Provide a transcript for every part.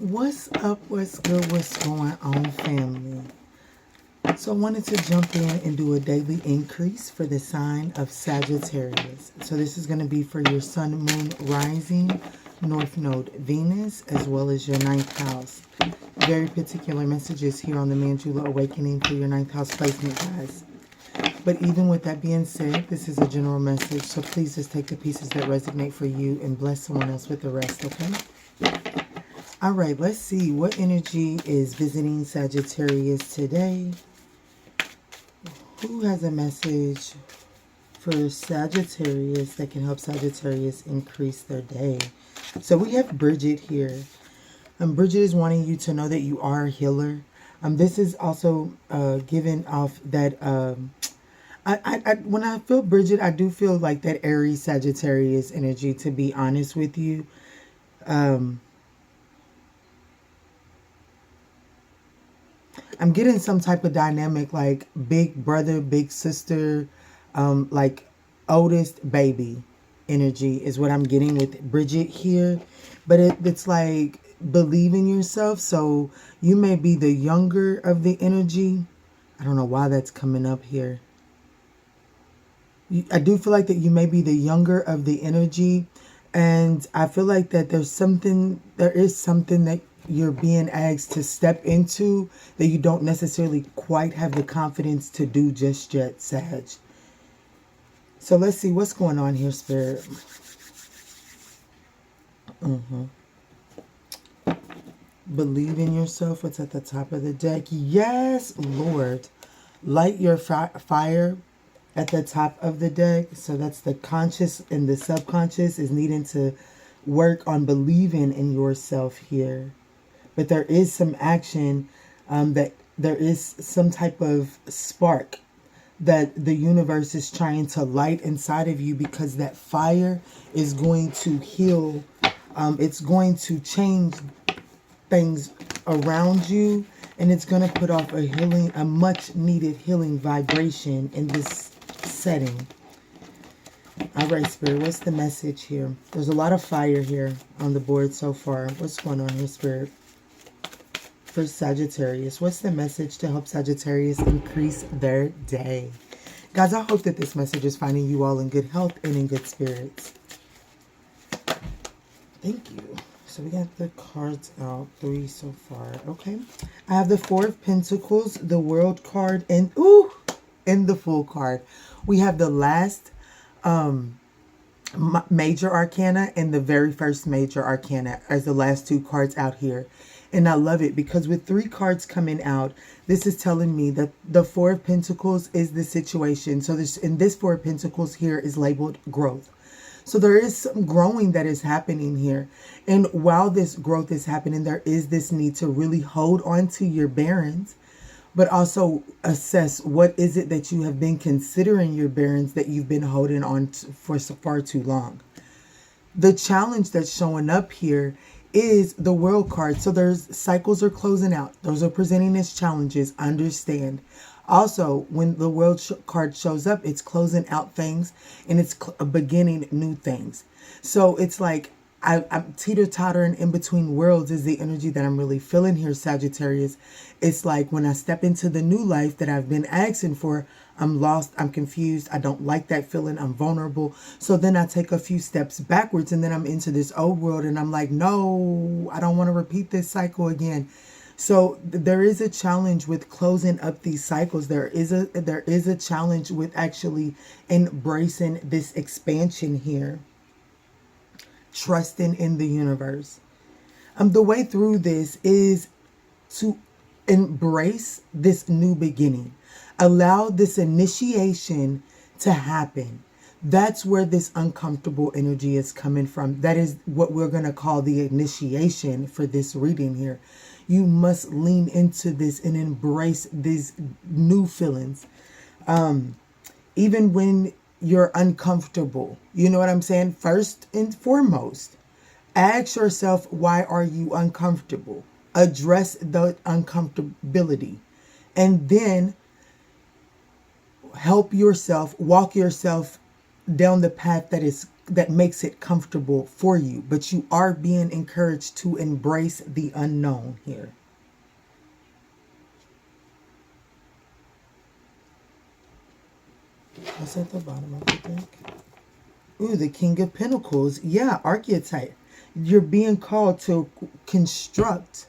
What's up? What's good? What's going on, family? So I wanted to jump in and do a daily increase for the sign of Sagittarius. So this is going to be for your sun, moon, rising, north node, Venus, as well as your ninth house. Very particular messages here on the Manjula Awakening for your ninth house placement, guys. But even with that being said, this is a general message. So please just take the pieces that resonate for you and bless someone else with the rest, okay? All right, let's see what energy is visiting Sagittarius today. Who has a message for Sagittarius that can help Sagittarius increase their day? So we have Bridget here. Bridget is wanting you to know that you are a healer. This is also giving off that when I feel Bridget, I do feel like that Aries Sagittarius energy, to be honest with you. I'm getting some type of dynamic like big brother, big sister, like oldest baby energy is what I'm getting with Bridget here. But it's like believe in yourself. So you may be the younger of the energy. I don't know why that's coming up here. I do feel like that you may be the younger of the energy. And I feel like that there is something that you're being asked to step into that you don't necessarily quite have the confidence to do just yet, Sag. So let's see what's going on here, Spirit. Believe in yourself. What's at the top of the deck? Yes, Lord. Light your fire at the top of the deck. So that's the conscious and the subconscious is needing to work on believing in yourself here. But there is some action, that there is some type of spark that the universe is trying to light inside of you, because that fire is going to heal. It's going to change things around you, and it's going to put off a much needed healing vibration in this setting. All right, Spirit, what's the message here? There's a lot of fire here on the board so far. What's going on here, Spirit? For Sagittarius, what's the message to help Sagittarius increase their day? Guys, I hope that this message is finding you all in good health and in good spirits. Thank you. So we got the cards out, 3 so far. Okay. I have the 4 of Pentacles, the World card, and the Fool card. We have the last major arcana and the very first major arcana as the last 2 cards out here. And I love it because with 3 cards coming out, this is telling me that the 4 of Pentacles is the situation. So this 4 of Pentacles here is labeled growth. So there is some growing that is happening here. And while this growth is happening, there is this need to really hold on to your bearings, but also assess what is it that you have been considering your bearings that you've been holding on to for so far too long. The challenge that's showing up here is the World card. So there's cycles are closing out. Those are presenting as challenges. Understand. Also, when the World card shows up, it's closing out things and it's beginning new things. So it's like I'm teeter-tottering in between worlds is the energy that I'm really feeling here, Sagittarius. It's like when I step into the new life that I've been asking for, I'm lost, I'm confused, I don't like that feeling, I'm vulnerable. So then I take a few steps backwards and then I'm into this old world and I'm like, no, I don't want to repeat this cycle again. So there is a challenge with closing up these cycles. There is a challenge with actually embracing this expansion here. Trusting in the universe. The way through this is to embrace this new beginning. Allow this initiation to happen. That's where this uncomfortable energy is coming from. That is what we're going to call the initiation for this reading here. You must lean into this and embrace these new feelings. Even when you're uncomfortable, you know what I'm saying? First and foremost, ask yourself, why are you uncomfortable? Address the uncomfortability. And then help yourself, walk yourself down the path that is that makes it comfortable for you, but you are being encouraged to embrace the unknown here. What's at the bottom of the deck? Ooh, the King of Pentacles. Yeah, archetype. You're being called to construct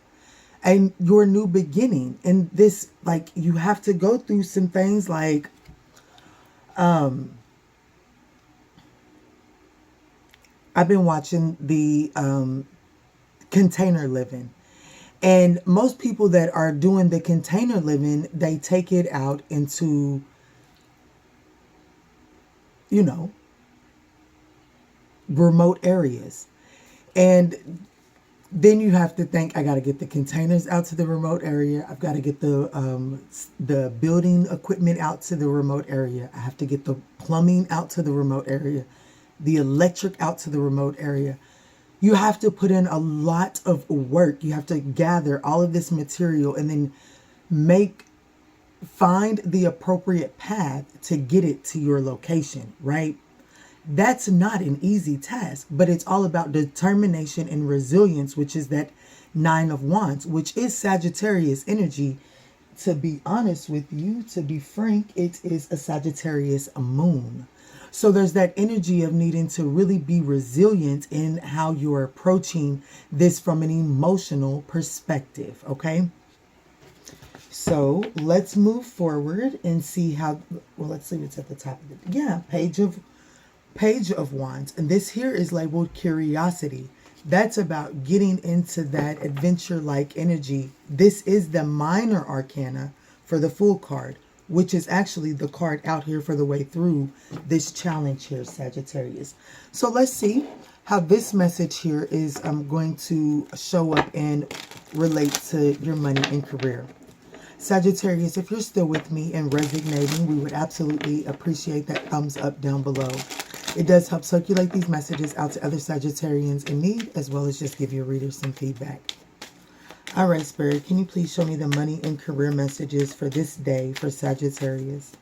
your new beginning. And this, like, you have to go through some things like, I've been watching the container living. And most people that are doing the container living, they take it out into, you know, remote areas. And then you have to think, I got to get the containers out to the remote area. I've got to get the building equipment out to the remote area. I have to get the plumbing out to the remote area, the electric out to the remote area. You have to put in a lot of work. You have to gather all of this material and then find the appropriate path to get it to your location, right? That's not an easy task, but it's all about determination and resilience, which is that 9 of Wands, which is Sagittarius energy. To be honest with you, to be frank, it is a Sagittarius moon. So there's that energy of needing to really be resilient in how you're approaching this from an emotional perspective, okay? So let's move forward and see how, well, let's see what's at the top of it. Yeah, Page of Wands. And this here is labeled curiosity. That's about getting into that adventure-like energy. This is the minor arcana for the Fool card, which is actually the card out here for the way through this challenge here, Sagittarius. So let's see how this message here is going to show up and relate to your money and career. Sagittarius, if you're still with me and resonating, we would absolutely appreciate that thumbs up down below. It does help circulate these messages out to other Sagittarians in need, as well as just give your readers some feedback. All right, Spirit, can you please show me the money and career messages for this day for Sagittarius?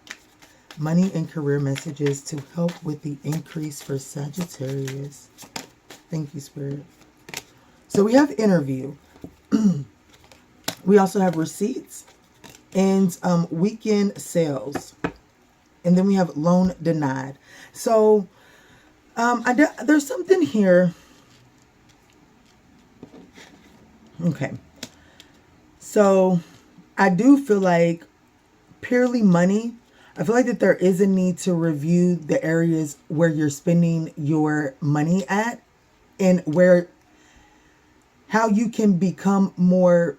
Money and career messages to help with the increase for Sagittarius. Thank you, Spirit. So we have interview. We also have receipts and weekend sales. And then we have loan denied. So there's something here. Okay. So I do feel like purely money, I feel like that there is a need to review the areas where you're spending your money at and how you can become more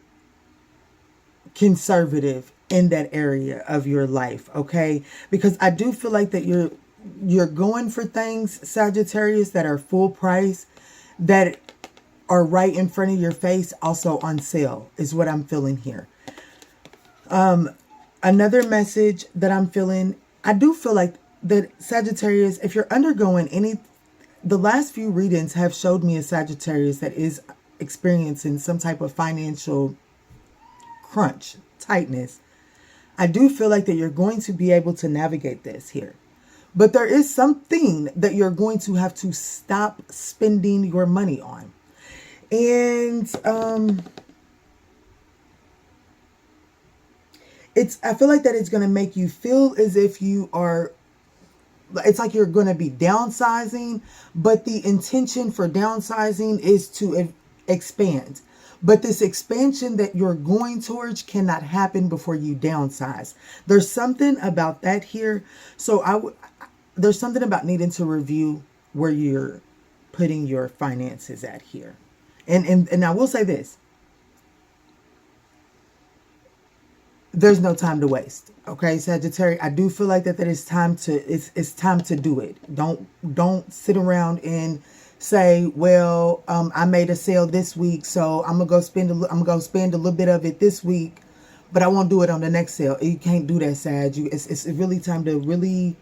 conservative in that area of your life, okay? Because I do feel like that you're going for things, Sagittarius, that are full price, that are right in front of your face, also on sale, is what I'm feeling here. Another message that I'm feeling, I do feel like that Sagittarius, if you're undergoing the last few readings have showed me a Sagittarius that is experiencing some type of financial crunch, tightness. I do feel like that you're going to be able to navigate this here. But there is something that you're going to have to stop spending your money on. And I feel like that it's going to make you feel as if it's like you're going to be downsizing, but the intention for downsizing is to expand. But this expansion that you're going towards cannot happen before you downsize. There's something about that here. So there's something about needing to review where you're putting your finances at here. And I will say this. There's no time to waste. Okay, Sagittarius, I do feel like that it's time to do it. Don't sit around and say, well, I made a sale this week, so I'm gonna go spend a little bit of it this week, but I won't do it on the next sale. You can't do that, Sag. It's really time to really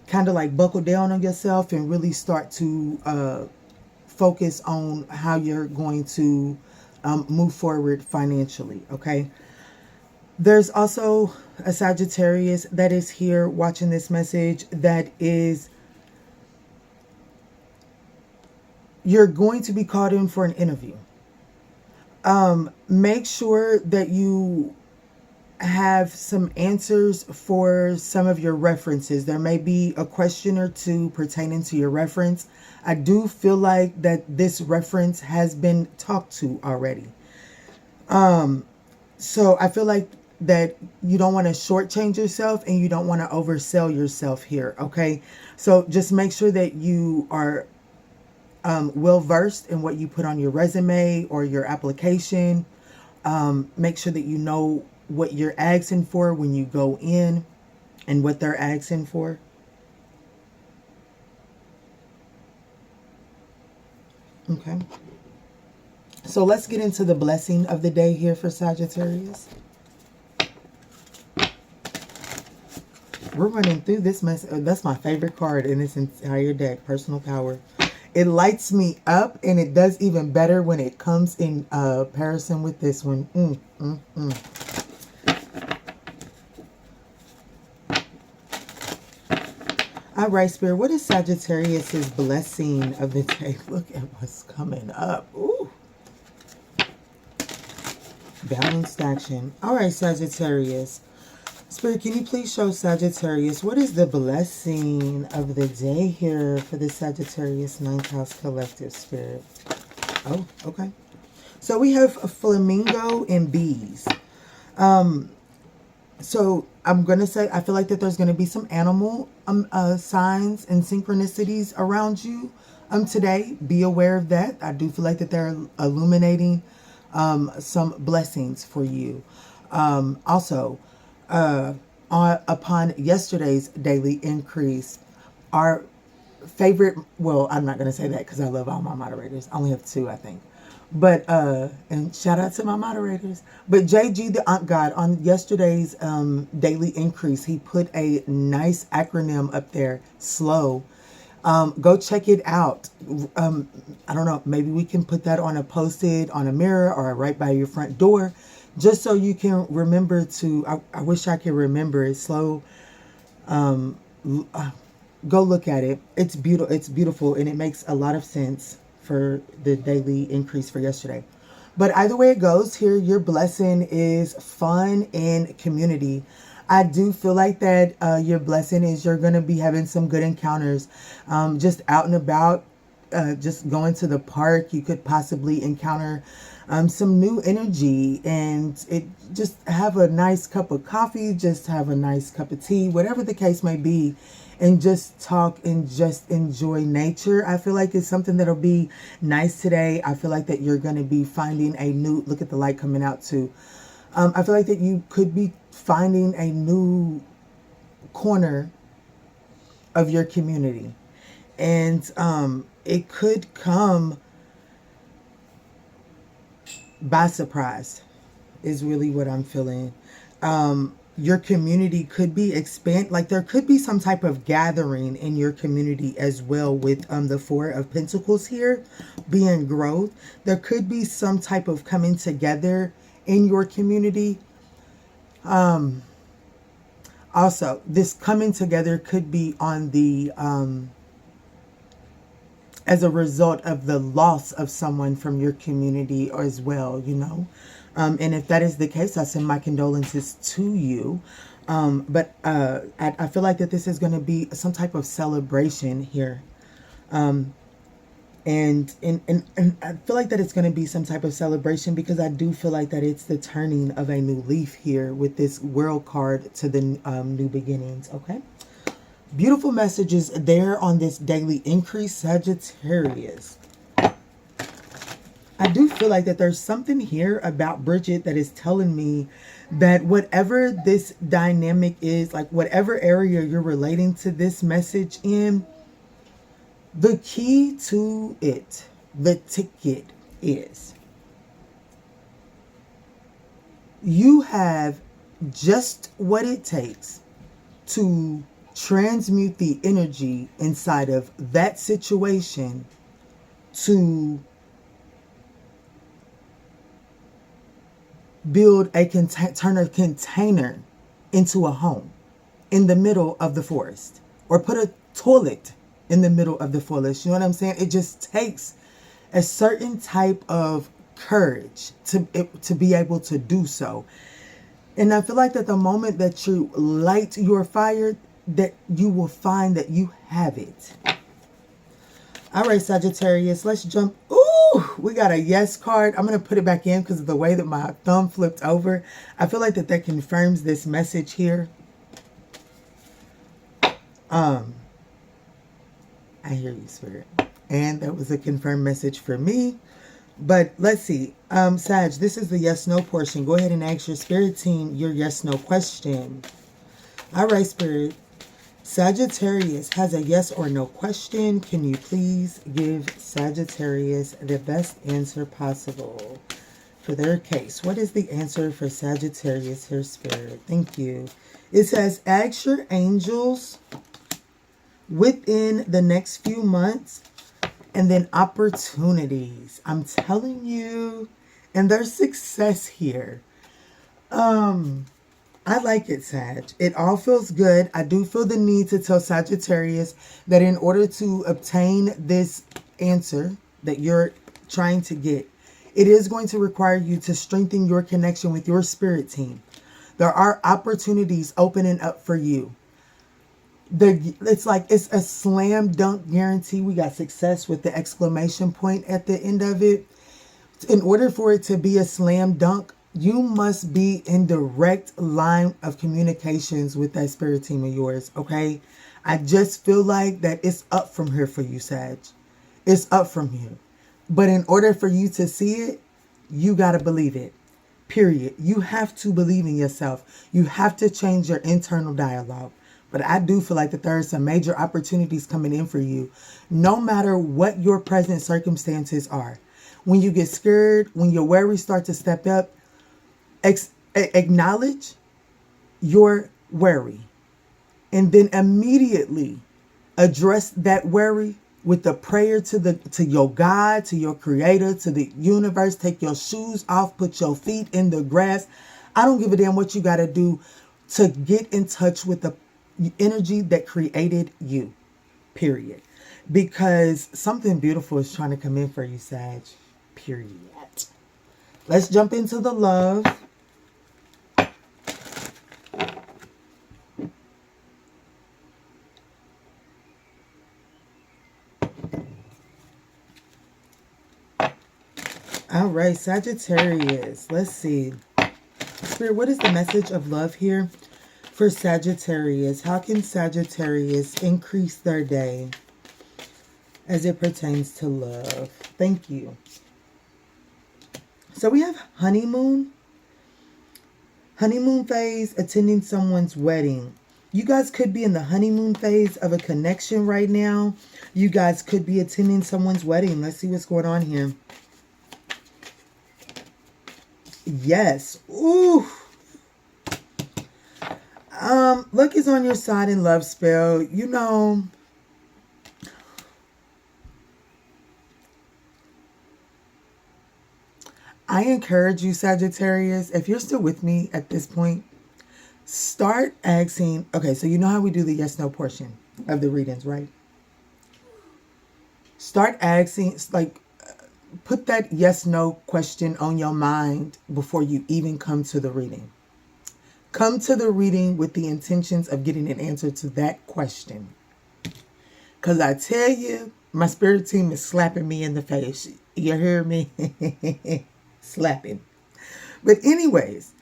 kind of like buckle down on yourself and really start to focus on how you're going to move forward financially. Okay. There's also a Sagittarius that is here watching this message that is you're going to be called in for an interview. Make sure that you have some answers for some of your references. There may be a question or two pertaining to your reference. I do feel like that this reference has been talked to already. So I feel like that you don't want to shortchange yourself and you don't want to oversell yourself here. Okay. So just make sure that you are well versed in what you put on your resume or your application. Make sure that you know what you're asking for when you go in and what they're asking for. Okay. So let's get into the blessing of the day here for Sagittarius. We're running through this mess. That's my favorite card in this entire deck, Personal Power. It lights me up, and it does even better when it comes in comparison with this one. All right, Spirit, what is Sagittarius's blessing of the day? Look at what's coming up. Ooh. Balanced action. All right, Sagittarius. Spirit, can you please show Sagittarius what is the blessing of the day here for the Sagittarius 9th house collective, Spirit? Oh, okay. So we have a flamingo and bees. So I'm going to say, I feel like that there's going to be some animal signs and synchronicities around you today. Be aware of that. I do feel like that they're illuminating some blessings for you. Also, upon yesterday's daily increase, our favorite, well, I'm not going to say that because I love all my moderators. I only have 2, I think. But, and shout out to my moderators. But JG, the Aunt God, on yesterday's daily increase, he put a nice acronym up there, SLOW. Go check it out. I don't know, maybe we can put that on a post-it on a mirror or right by your front door, just so you can remember to, I wish I could remember it. SLOW. Go look at it. It's beautiful. It's beautiful, and it makes a lot of sense for the daily increase for yesterday. But either way it goes, here your blessing is fun and community. I do feel like that your blessing is you're going to be having some good encounters, just out and about, just going to the park. You could possibly encounter some new energy, and it just have a nice cup of coffee, just have a nice cup of tea, whatever the case may be, and just talk and just enjoy nature. I feel like it's something that'll be nice today. I feel like that you're going to be finding a new, look at the light coming out too. I feel like that you could be finding a new corner of your community, and it could come by surprise is really what I'm feeling. Your community could be like there could be some type of gathering in your community as well with the 4 of Pentacles here being growth. There could be some type of coming together in your community. Also, this coming together could be on the as a result of the loss of someone from your community as well, you know. And if that is the case, I send my condolences to you. But I feel like that this is going to be some type of celebration here. And I feel like that it's going to be some type of celebration because I do feel like that it's the turning of a new leaf here with this World card to the new beginnings, okay? Beautiful messages there on this daily increase, Sagittarius. I do feel like that there's something here about Bridget that is telling me that whatever this dynamic is, like whatever area you're relating to this message in, the key to it, the ticket is you have just what it takes to transmute the energy inside of that situation to build turn a container into a home in the middle of the forest, or put a toilet in the middle of the forest. You know what I'm saying? It just takes a certain type of courage to be able to do so. And I feel like that the moment that you light your fire, that you will find that you have it. All right, Sagittarius, let's jump. Ooh, we got a yes card. I'm going to put it back in because of the way that my thumb flipped over. I feel like that confirms this message here. I hear you, Spirit. And that was a confirmed message for me. But let's see. Sag, this is the yes-no portion. Go ahead and ask your spirit team your yes-no question. All right, Spirit. Sagittarius has a yes or no question. Can you please give Sagittarius the best answer possible for their case? What is the answer for Sagittarius here, Spirit? Thank you. It says, ask your angels within the next few months and then opportunities. I'm telling you, and there's success here. I like it, Sag. It all feels good. I do feel the need to tell Sagittarius that in order to obtain this answer that you're trying to get, it is going to require you to strengthen your connection with your spirit team. There are opportunities opening up for you. It's like it's a slam dunk guarantee. We got success with the exclamation point at the end of it. In order for it to be a slam dunk, you must be in direct line of communications with that spirit team of yours, okay? I just feel like that it's up from here for you, Sag. It's up from here. But in order for you to see it, you got to believe it, period. You have to believe in yourself. You have to change your internal dialogue. But I do feel like that there are some major opportunities coming in for you, no matter what your present circumstances are. When you get scared, when your worries start to step up, acknowledge your worry and then immediately address that worry with a prayer to your God, to your creator, to the universe. Take your shoes off, put your feet in the grass. I don't give a damn what you got to do to get in touch with the energy that created you, period. Because something beautiful is trying to come in for you, Sag, period. Let's jump into the love. All right, Sagittarius. Let's see. Spirit, what is the message of love here for Sagittarius? How can Sagittarius increase their day as it pertains to love? Thank you. So we have honeymoon. Honeymoon phase, attending someone's wedding. You guys could be in the honeymoon phase of a connection right now. You guys could be attending someone's wedding. Let's see what's going on here. Yes. Ooh. Luck is on your side in love, spell. You know, I encourage you, Sagittarius, if you're still with me at this point, start asking. Okay, so you know how we do the yes-no portion of the readings, right? Start asking, like, put that yes-no question on your mind before you even come to the reading. Come to the reading with the intentions of getting an answer to that question. Because I tell you, my spirit team is slapping me in the face. You hear me? Slapping. But anyways,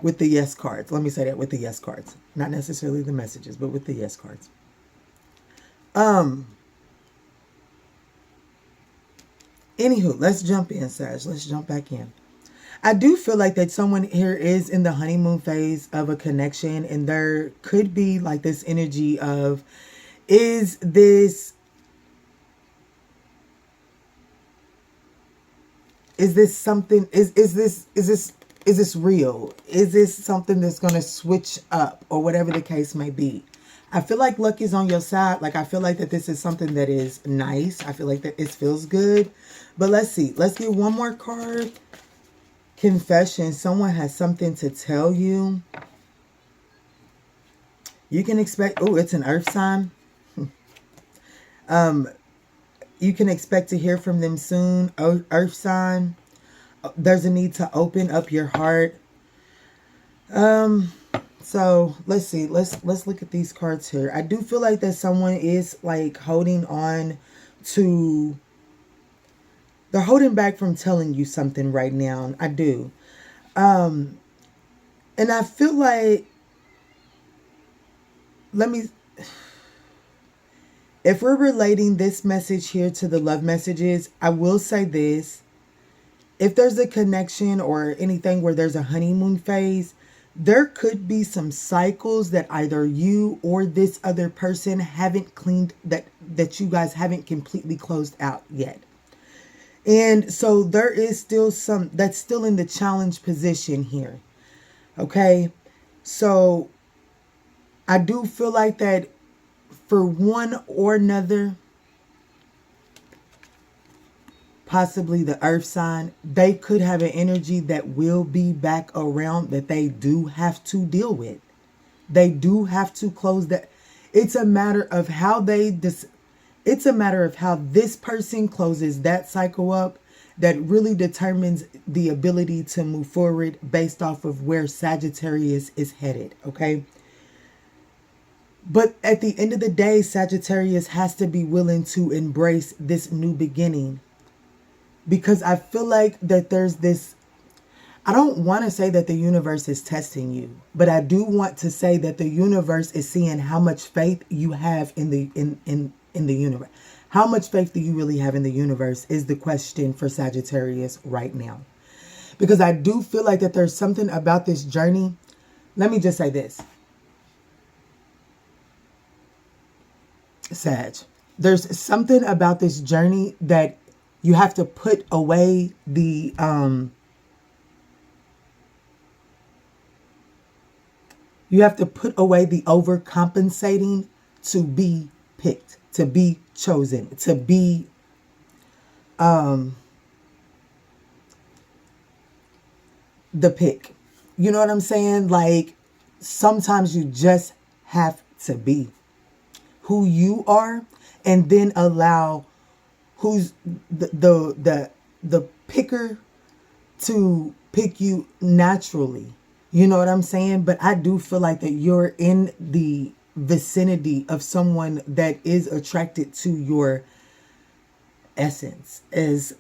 with the yes cards. Let me say that, with the yes cards. Not necessarily the messages, but with the yes cards. Anywho, let's jump in, Sag. Let's jump back in. I do feel like that someone here is in the honeymoon phase of a connection, and there could be like this energy of, is this something, is this real? Is this something that's going to switch up, or whatever the case may be? I feel like luck is on your side. Like, I feel like that this is something that is nice. I feel like that it feels good. But let's see. Let's get one more card. Confession. Someone has something to tell you. You can expect... Oh, it's an earth sign. You can expect to hear from them soon. Earth sign. There's a need to open up your heart. So let's see. Let's look at these cards here. I do feel like that someone is like holding on to. They're holding back from telling you something right now. I do. And I feel like, if we're relating this message here to the love messages, I will say this. If there's a connection or anything where there's a honeymoon phase, there could be some cycles that either you or this other person haven't cleaned, that you guys haven't completely closed out yet. And so there is still some that's still in the challenge position here. Okay. So I do feel like that for one or another, possibly the earth sign, they could have an energy that will be back around that they do have to deal with. They do have to close that. It's a matter of how it's a matter of how this person closes that cycle up that really determines the ability to move forward based off of where Sagittarius is headed. Okay. But at the end of the day, Sagittarius has to be willing to embrace this new beginning, because I feel like that there's this, I don't want to say that the universe is testing you, but I do want to say that the universe is seeing how much faith you have in the universe. How much faith do you really have in the universe is the question for Sagittarius right now. Because I do feel like that there's something about this journey. Let me just say this. Sag, there's something about this journey that you have to put away the overcompensating to be picked, to be chosen, to be the pick. You know what I'm saying? Like, sometimes you just have to be who you are, and then allow who's the picker to pick you naturally. You know what I'm saying? But I do feel like that you're in the vicinity of someone that is attracted to your essence, as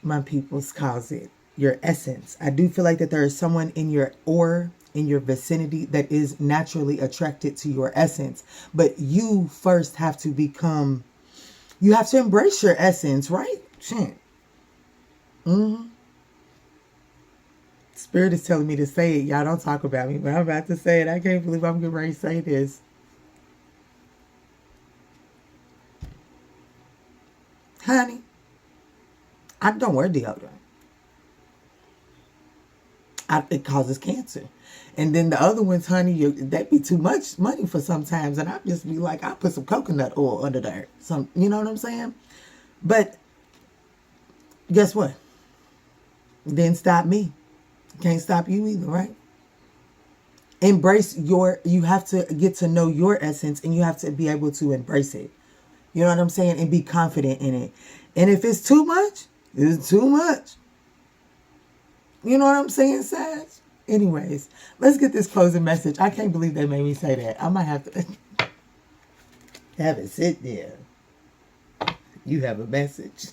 my peoples calls it, your essence. I do feel like that there is someone in your aura, in your vicinity, that is naturally attracted to your essence. But you first have to become, you have to embrace your essence, right? Shit. Spirit is telling me to say it. Y'all don't talk about me, but I'm about to say it. I can't believe I'm getting ready to say this. Honey, I don't wear deodorant. It causes cancer. And then the other ones, honey, that be too much money for sometimes. And I just be like, I put some coconut oil under there. You know what I'm saying? But guess what? Didn't stop me. Can't stop you either, right? Embrace you have to get to know your essence, and you have to be able to embrace it. You know what I'm saying? And be confident in it. And if it's too much, it's too much. You know what I'm saying, Sag? Anyways, let's get this closing message. I can't believe they made me say that. I might have to have it sit there. You have a message.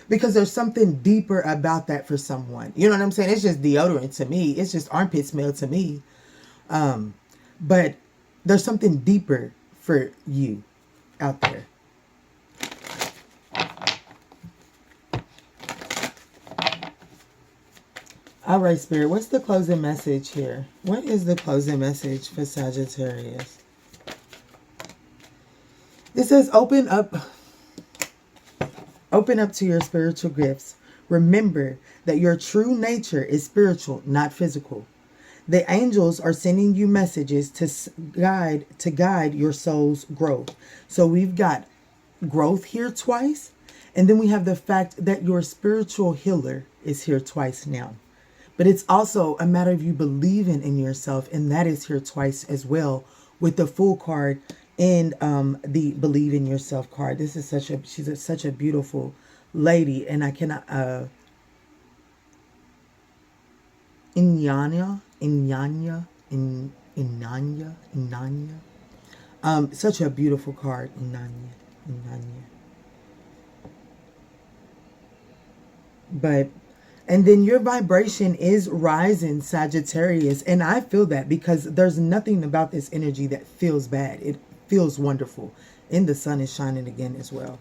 Because there's something deeper about that for someone. You know what I'm saying? It's just deodorant to me. It's just armpit smell to me. But there's something deeper for you out there. All right, Spirit, what's the closing message here? What is the closing message for Sagittarius? It says, open up to your spiritual gifts. Remember that your true nature is spiritual, not physical. The angels are sending you messages to guide your soul's growth. So we've got growth here twice, and then we have the fact that your spiritual healer is here twice now. But it's also a matter of you believing in yourself, and that is here twice as well, with the Fool card And the believe in yourself card. This is such a beautiful lady, and I cannot Inyanya, Inanya. Such a beautiful card, Inanya. But, and then your vibration is rising, Sagittarius. And I feel that because there's nothing about this energy that feels bad. It feels wonderful. And the sun is shining again as well.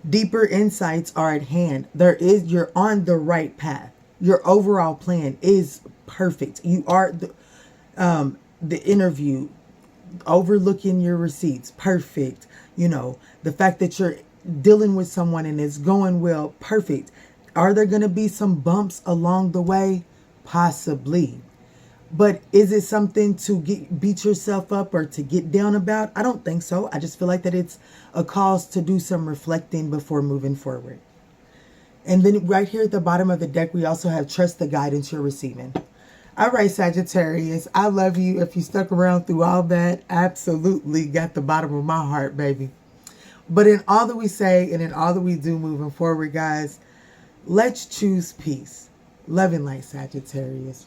Deeper insights are at hand. You're on the right path. Your overall plan is perfect. You are the interview, overlooking your receipts, perfect. You know, the fact that you're dealing with someone and it's going well, perfect. Are there going to be some bumps along the way? Possibly. But is it something to beat yourself up or to get down about? I don't think so. I just feel like that it's a cause to do some reflecting before moving forward. And then right here at the bottom of the deck, we also have trust the guidance you're receiving. All right, Sagittarius, I love you. If you stuck around through all that, absolutely got the bottom of my heart, baby. But in all that we say and in all that we do moving forward, guys, let's choose peace. Love and light, Sagittarius.